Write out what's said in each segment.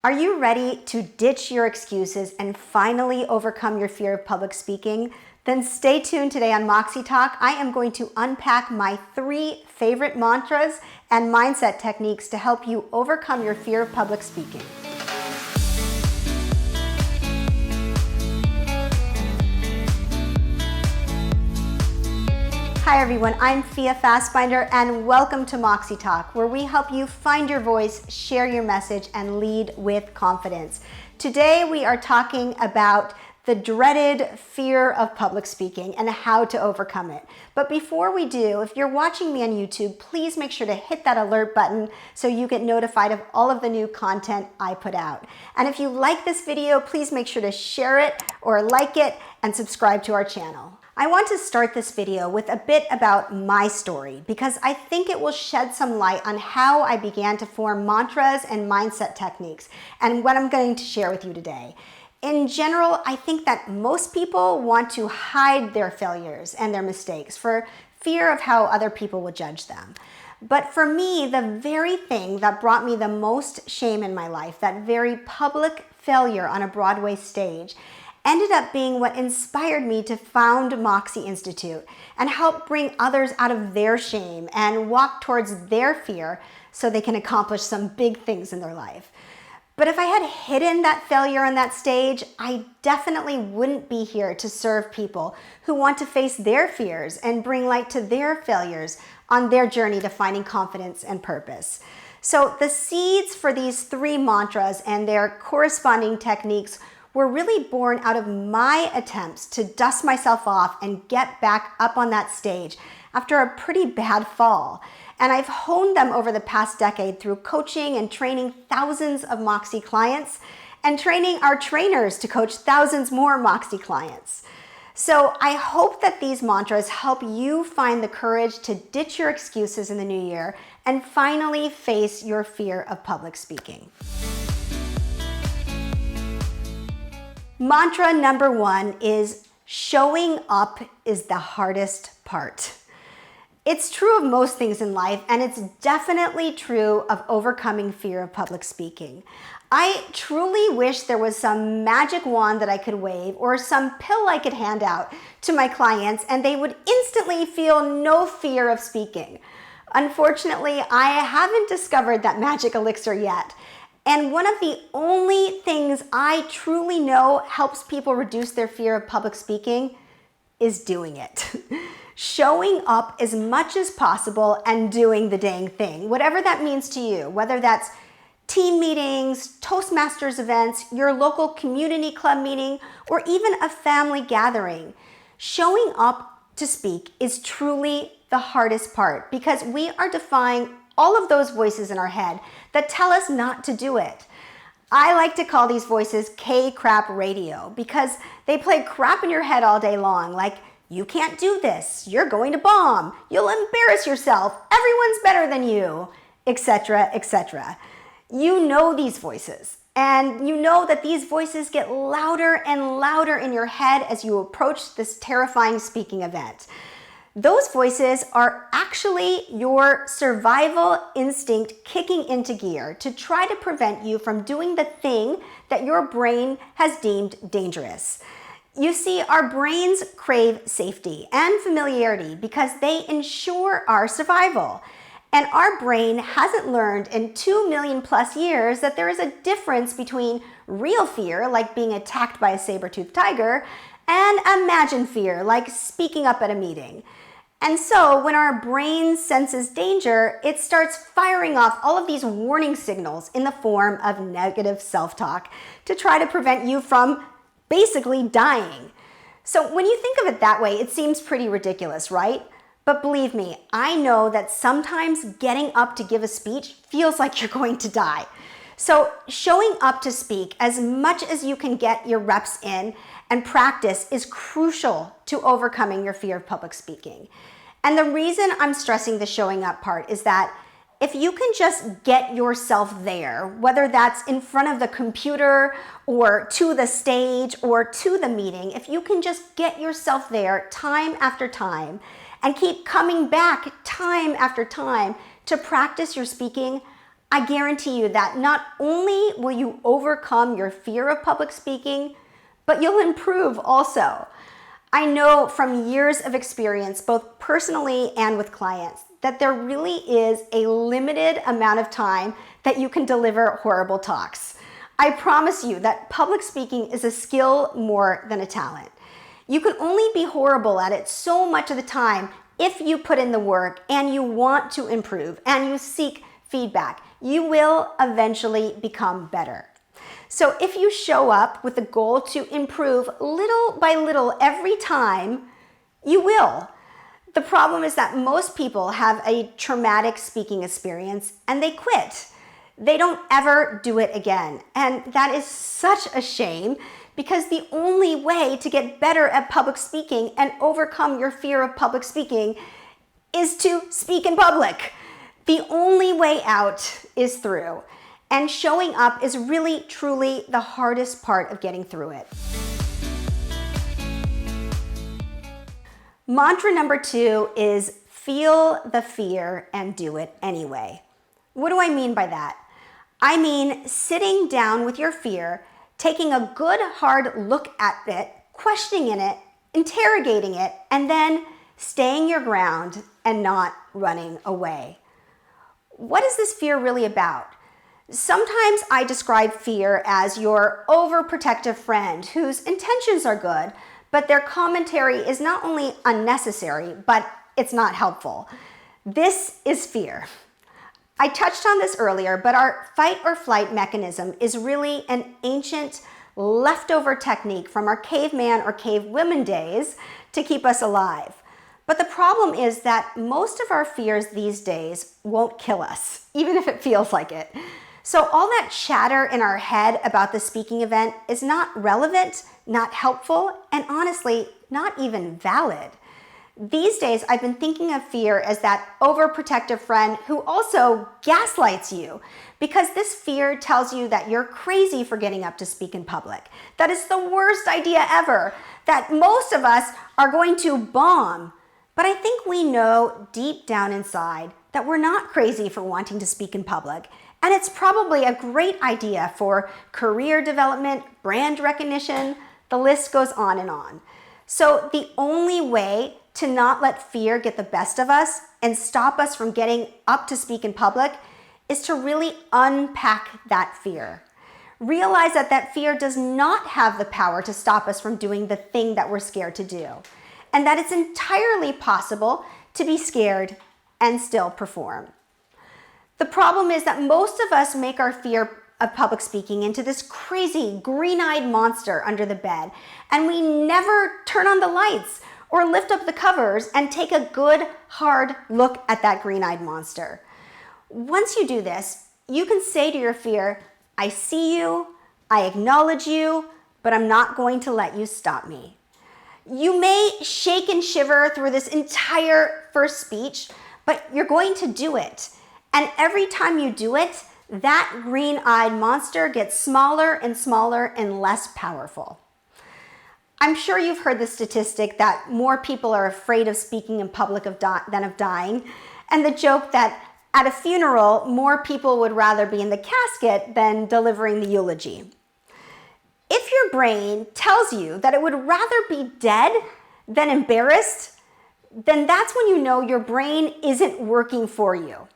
Are you ready to ditch your excuses and finally overcome your fear of public speaking? Then stay tuned today on Moxie Talk. I am going to unpack my 3 favorite mantras and mindset techniques to help you overcome your fear of public speaking. Hi everyone, I'm Fia Fastbinder and welcome to Moxie Talk, where we help you find your voice, share your message, and lead with confidence. Today we are talking about the dreaded fear of public speaking and how to overcome it. But before we do, if you're watching me on YouTube, please make sure to hit that alert button so you get notified of all of the new content I put out. And if you like this video, please make sure to share it or like it and subscribe to our channel. I want to start this video with a bit about my story because I think it will shed some light on how I began to form mantras and mindset techniques and what I'm going to share with you today. In general, I think that most people want to hide their failures and their mistakes for fear of how other people will judge them. But for me, the very thing that brought me the most shame in my life, that very public failure on a Broadway stage, ended up being what inspired me to found Moxie Institute and help bring others out of their shame and walk towards their fear so they can accomplish some big things in their life. But if I had hidden that failure on that stage, I definitely wouldn't be here to serve people who want to face their fears and bring light to their failures on their journey to finding confidence and purpose. So the seeds for these 3 mantras and their corresponding techniques were really born out of my attempts to dust myself off and get back up on that stage after a pretty bad fall. And I've honed them over the past decade through coaching and training thousands of Moxie clients and training our trainers to coach thousands more Moxie clients. So I hope that these mantras help you find the courage to ditch your excuses in the new year and finally face your fear of public speaking. Mantra number 1 is showing up is the hardest part. It's true of most things in life, and it's definitely true of overcoming fear of public speaking. I truly wish there was some magic wand that I could wave or some pill I could hand out to my clients and they would instantly feel no fear of speaking. Unfortunately, I haven't discovered that magic elixir yet. And one of the only things I truly know helps people reduce their fear of public speaking is doing it. Showing up as much as possible and doing the dang thing, whatever that means to you, whether that's team meetings, Toastmasters events, your local community club meeting, or even a family gathering. Showing up to speak is truly the hardest part because we are defying all of those voices in our head that tell us not to do it. I like to call these voices K-crap radio because they play crap in your head all day long, like, you can't do this, you're going to bomb, you'll embarrass yourself, everyone's better than you, etc., etc. You know these voices, and you know that these voices get louder and louder in your head as you approach this terrifying speaking event. Those voices are actually your survival instinct kicking into gear to try to prevent you from doing the thing that your brain has deemed dangerous. You see, our brains crave safety and familiarity because they ensure our survival. And our brain hasn't learned in 2 million plus years that there is a difference between real fear, like being attacked by a saber-toothed tiger, and imagined fear, like speaking up at a meeting. And so when our brain senses danger, it starts firing off all of these warning signals in the form of negative self-talk to try to prevent you from basically dying. So when you think of it that way, it seems pretty ridiculous, right? But believe me, I know that sometimes getting up to give a speech feels like you're going to die. So showing up to speak as much as you can get your reps in and practice is crucial to overcoming your fear of public speaking. And the reason I'm stressing the showing up part is that if you can just get yourself there, whether that's in front of the computer or to the stage or to the meeting, if you can just get yourself there time after time and keep coming back time after time to practice your speaking, I guarantee you that not only will you overcome your fear of public speaking, but you'll improve also. I know from years of experience, both personally and with clients, that there really is a limited amount of time that you can deliver horrible talks. I promise you that public speaking is a skill more than a talent. You can only be horrible at it so much of the time if you put in the work and you want to improve and you seek feedback. You will eventually become better. So if you show up with the goal to improve little by little every time, you will. The problem is that most people have a traumatic speaking experience and they quit. They don't ever do it again. And that is such a shame, because the only way to get better at public speaking and overcome your fear of public speaking is to speak in public. The only way out is through. And showing up is really, truly the hardest part of getting through it. Mantra number 2 is feel the fear and do it anyway. What do I mean by that? I mean sitting down with your fear, taking a good hard look at it, questioning it, interrogating it, and then staying your ground and not running away. What is this fear really about? Sometimes I describe fear as your overprotective friend whose intentions are good, but their commentary is not only unnecessary, but it's not helpful. This is fear. I touched on this earlier, but our fight or flight mechanism is really an ancient leftover technique from our caveman or cavewoman days to keep us alive. But the problem is that most of our fears these days won't kill us, even if it feels like it. So all that chatter in our head about the speaking event is not relevant, not helpful, and honestly, not even valid. These days, I've been thinking of fear as that overprotective friend who also gaslights you, because this fear tells you that you're crazy for getting up to speak in public, that it's the worst idea ever, that most of us are going to bomb. But I think we know deep down inside that we're not crazy for wanting to speak in public. And it's probably a great idea for career development, brand recognition, the list goes on and on. So the only way to not let fear get the best of us and stop us from getting up to speak in public is to really unpack that fear. Realize that that fear does not have the power to stop us from doing the thing that we're scared to do, and that it's entirely possible to be scared and still perform. The problem is that most of us make our fear of public speaking into this crazy green-eyed monster under the bed, and we never turn on the lights or lift up the covers and take a good, hard look at that green-eyed monster. Once you do this, you can say to your fear, I see you, I acknowledge you, but I'm not going to let you stop me. You may shake and shiver through this entire first speech, but you're going to do it. And every time you do it, that green-eyed monster gets smaller and smaller and less powerful. I'm sure you've heard the statistic that more people are afraid of speaking in public than of dying, and the joke that at a funeral, more people would rather be in the casket than delivering the eulogy. If your brain tells you that it would rather be dead than embarrassed, then that's when you know your brain isn't working for you.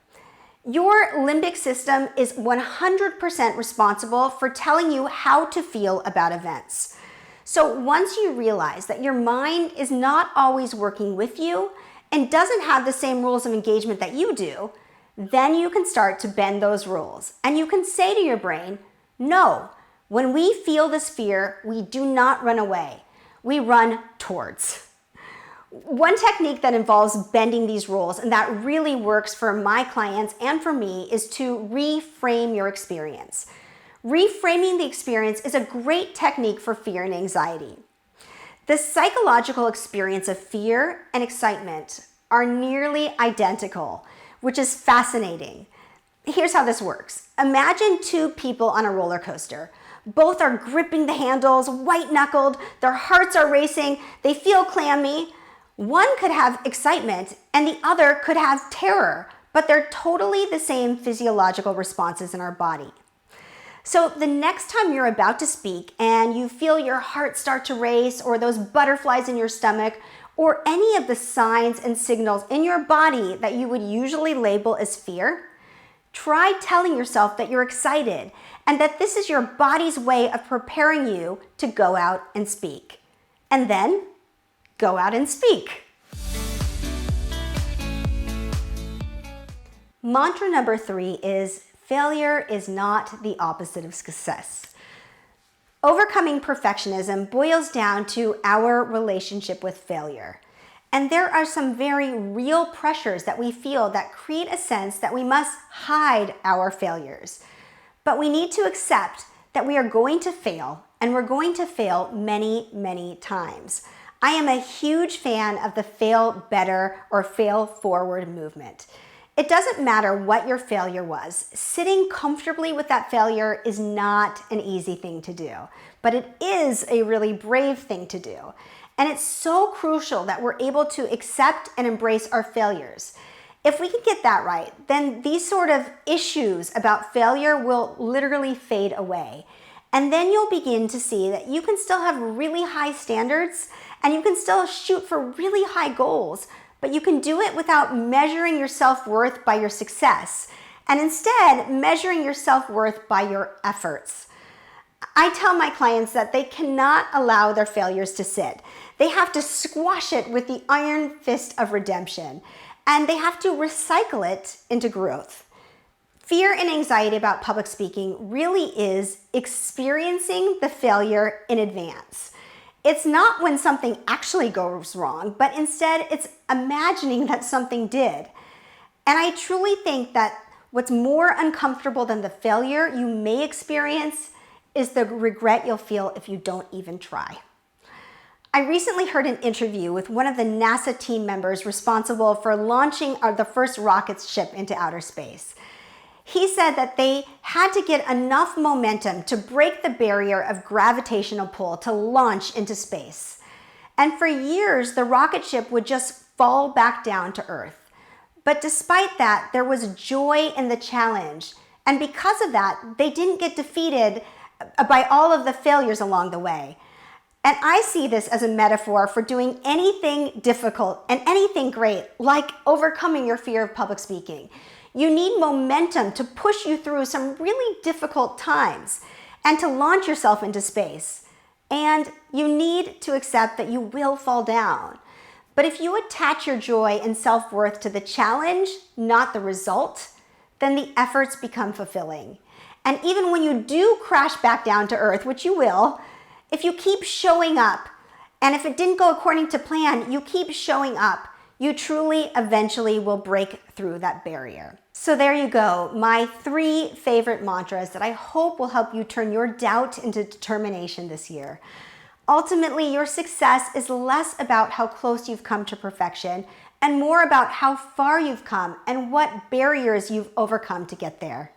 Your limbic system is 100% responsible for telling you how to feel about events. So once you realize that your mind is not always working with you and doesn't have the same rules of engagement that you do, then you can start to bend those rules. And you can say to your brain, no, when we feel this fear, we do not run away. We run towards. One technique that involves bending these rules and that really works for my clients and for me is to reframe your experience. Reframing the experience is a great technique for fear and anxiety. The psychological experience of fear and excitement are nearly identical, which is fascinating. Here's how this works. Imagine two people on a roller coaster. Both are gripping the handles, white-knuckled, their hearts are racing, they feel clammy. One could have excitement and the other could have terror, but they're totally the same physiological responses in our body. So the next time you're about to speak and you feel your heart start to race, or those butterflies in your stomach, or any of the signs and signals in your body that you would usually label as fear, try telling yourself that you're excited and that this is your body's way of preparing you to go out and speak. And then go out and speak. Mantra number 3 is failure is not the opposite of success. Overcoming perfectionism boils down to our relationship with failure. And there are some very real pressures that we feel that create a sense that we must hide our failures. But we need to accept that we are going to fail, and we're going to fail many, many times. I am a huge fan of the fail better or fail forward movement. It doesn't matter what your failure was. Sitting comfortably with that failure is not an easy thing to do, but it is a really brave thing to do. And it's so crucial that we're able to accept and embrace our failures. If we can get that right, then these sort of issues about failure will literally fade away. And then you'll begin to see that you can still have really high standards and you can still shoot for really high goals, but you can do it without measuring your self-worth by your success, and instead measuring your self-worth by your efforts. I tell my clients that they cannot allow their failures to sit. They have to squash it with the iron fist of redemption, and they have to recycle it into growth. Fear and anxiety about public speaking really is experiencing the failure in advance. It's not when something actually goes wrong, but instead it's imagining that something did. And I truly think that what's more uncomfortable than the failure you may experience is the regret you'll feel if you don't even try. I recently heard an interview with one of the NASA team members responsible for launching the first rocket ship into outer space. He said that they had to get enough momentum to break the barrier of gravitational pull to launch into space. And for years, the rocket ship would just fall back down to Earth. But despite that, there was joy in the challenge. And because of that, they didn't get defeated by all of the failures along the way. And I see this as a metaphor for doing anything difficult and anything great, like overcoming your fear of public speaking. You need momentum to push you through some really difficult times and to launch yourself into space. And you need to accept that you will fall down. But if you attach your joy and self-worth to the challenge, not the result, then the efforts become fulfilling. And even when you do crash back down to earth, which you will, if you keep showing up, and if it didn't go according to plan, you keep showing up, you truly eventually will break through that barrier. So there you go, my 3 favorite mantras that I hope will help you turn your doubt into determination this year. Ultimately, your success is less about how close you've come to perfection and more about how far you've come and what barriers you've overcome to get there.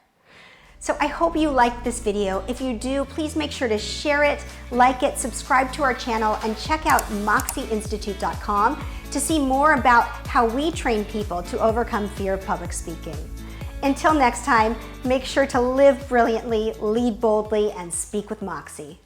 So I hope you liked this video. If you do, please make sure to share it, like it, subscribe to our channel, and check out moxieinstitute.com to see more about how we train people to overcome fear of public speaking. Until next time, make sure to live brilliantly, lead boldly, and speak with Moxie.